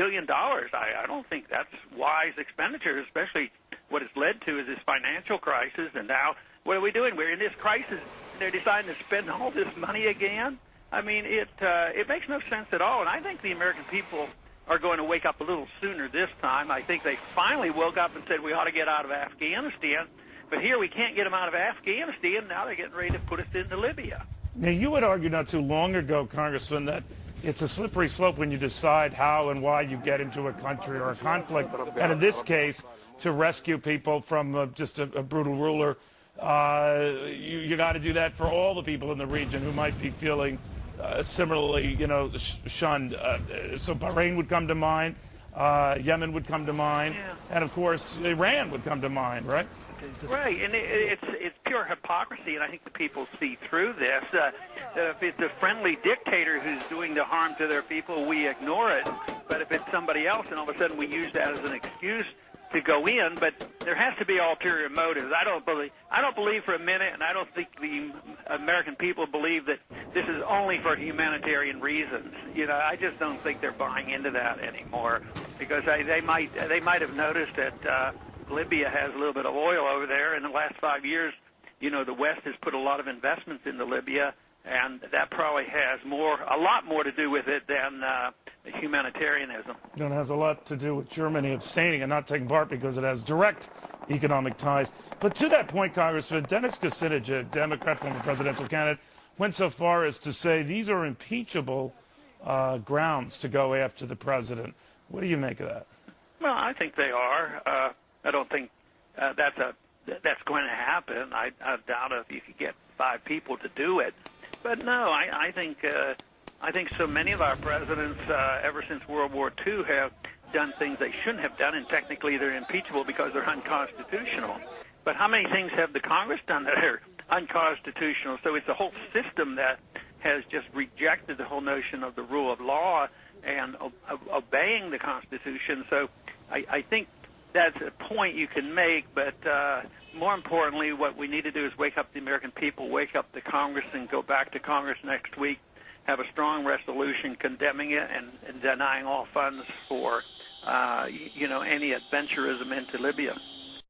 billion. I don't think that's wise expenditure, especially what it's led to is this financial crisis. And now what are we doing? We're in this crisis. They're deciding to spend all this money again. I mean, it makes no sense at all. And I think the American people are going to wake up a little sooner this time. I think they finally woke up and said we ought to get out of Afghanistan. But here we can't get them out of Afghanistan. Now they're getting ready to put us into Libya. Now, you had argued not too long ago, Congressman, that it's a slippery slope when you decide how and why you get into a country or a conflict. And in this case, to rescue people from just a brutal ruler, you got to do that for all the people in the region who might be feeling similarly, shunned. So Bahrain would come to mind, Yemen would come to mind, and of course Iran would come to mind, right? Right, and it's pure hypocrisy, and I think the people see through this. If it's a friendly dictator who's doing the harm to their people, we ignore it. But if it's somebody else, and all of a sudden we use that as an excuse to go in, but there has to be ulterior motives. I don't believe for a minute, and I don't think the American people believe that this is only for humanitarian reasons. I just don't think they're buying into that anymore, because they might have noticed that Libya has a little bit of oil over there. In the last 5 years, the West has put a lot of investments into Libya, and that probably has a lot more to do with it than humanitarianism. And it has a lot to do with Germany abstaining and not taking part because it has direct economic ties. But to that point, Congressman, Dennis Kucinich, a Democrat former presidential candidate, went so far as to say these are impeachable grounds to go after the president. What do you make of that? Well, I think they are. I don't think that's going to happen. I doubt if you could get 5 people to do it. But no, I think so many of our presidents ever since World War II have done things they shouldn't have done, and technically they're impeachable because they're unconstitutional. But how many things have the Congress done that are unconstitutional? So it's a whole system that has just rejected the whole notion of the rule of law and obeying the Constitution. So I think that's a point you can make, but more importantly, what we need to do is wake up the American people, wake up the Congress, and go back to Congress next week, have a strong resolution condemning it and denying all funds for, any adventurism into Libya.